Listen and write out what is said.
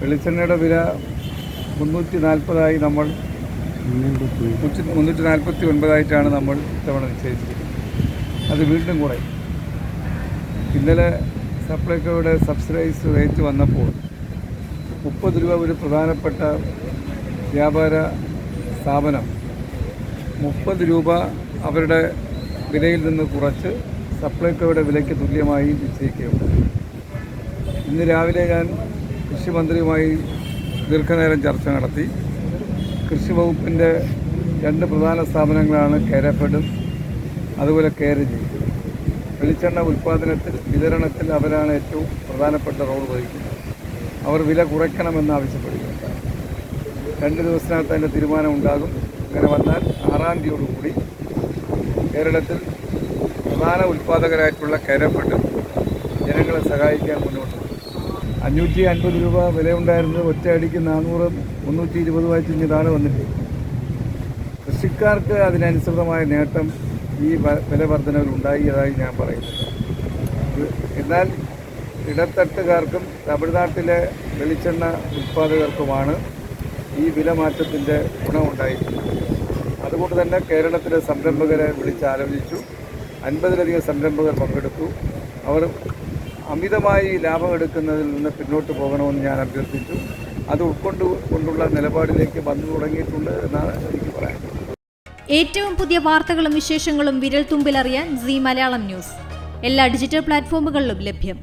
വെളിച്ചെണ്ണയുടെ വില 340 നമ്മൾ 349 നമ്മൾ ഇത്തവണ നിശ്ചയിച്ചിരിക്കുന്നത്. അത് വീണ്ടും കുറയും. ഇന്നലെ സപ്ലൈകോയുടെ സബ്സിഡൈസ് റേറ്റ് വന്നപ്പോൾ 30 രൂപ ഒരു പ്രധാനപ്പെട്ട വ്യാപാര സ്ഥാപനം 30 രൂപ അവരുടെ വിലയിൽ നിന്ന് കുറച്ച് സപ്ലൈകോയുടെ വിലയ്ക്ക് തുല്യമായി നിശ്ചയിക്കുകയുണ്ടായി. ഇന്ന് രാവിലെ ഞാൻ കൃഷിമന്ത്രിയുമായി ദീർഘനേരം ചർച്ച നടത്തി. കൃഷി വകുപ്പിൻ്റെ 2 പ്രധാന സ്ഥാപനങ്ങളാണ് കേരഫെഡും അതുപോലെ കേരജി. വെളിച്ചെണ്ണ ഉൽപ്പാദനത്തിൽ വിതരണത്തിൽ അവരാണ് ഏറ്റവും പ്രധാനപ്പെട്ട റോൾ വഹിക്കുന്നത്. അവർ വില കുറയ്ക്കണമെന്ന് ആവശ്യപ്പെടുകയുണ്ട്. 2 ദിവസത്തിനകത്ത് അതിൻ്റെ തീരുമാനം ഉണ്ടാകും. അങ്ങനെ വന്നാൽ 6-ാം തീയതിയോടുകൂടി കേരളത്തിൽ പ്രധാന ഉൽപ്പാദകരായിട്ടുള്ള കേരഫെഡും ജനങ്ങളെ സഹായിക്കാൻ മുന്നോട്ട് വരും. 550 രൂപ വിലയുണ്ടായിരുന്നത് ഒറ്റയടിക്ക് 400-320 ഇതാണ് വന്നിട്ട്. കൃഷിക്കാർക്ക് അതിനനുസൃതമായ നേട്ടം ഈ വില വർധനവിൽ ഉണ്ടായതായി ഞാൻ പറയുന്നില്ല. എന്നാൽ ഇടത്തട്ടുകാർക്കും തമിഴ്നാട്ടിലെ വെളിച്ചെണ്ണ ഉൽപ്പാദകർക്കുമാണ് ഈ വില മാറ്റത്തിൻ്റെ ഗുണമുണ്ടായിരിക്കുന്നത്. അതുകൊണ്ട് തന്നെ കേരളത്തിലെ സംരംഭകരെ വിളിച്ചാലോചിച്ചു. 50-ലധികം സംരംഭകർ പങ്കെടുത്തു. അവർ അമിതമായി ലാഭമെടുക്കുന്നതിൽ നിന്ന് പിന്നോട്ട് പോകണമെന്ന് ഞാൻ അഭ്യർത്ഥിച്ചു. അത് ഉൾക്കൊണ്ടുള്ള നിലപാടിലേക്ക് വന്നു തുടങ്ങിയിട്ടുണ്ട് എന്നാണ് എനിക്ക് പറയാൻ. ഏറ്റവും പുതിയ വാർത്തകളും വിശേഷങ്ങളും വിരൽ തുമ്പിലറിയാൻ സീ മലയാളം ന്യൂസ് എല്ലാ ഡിജിറ്റൽ പ്ലാറ്റ്ഫോമുകളിലും ലഭ്യം.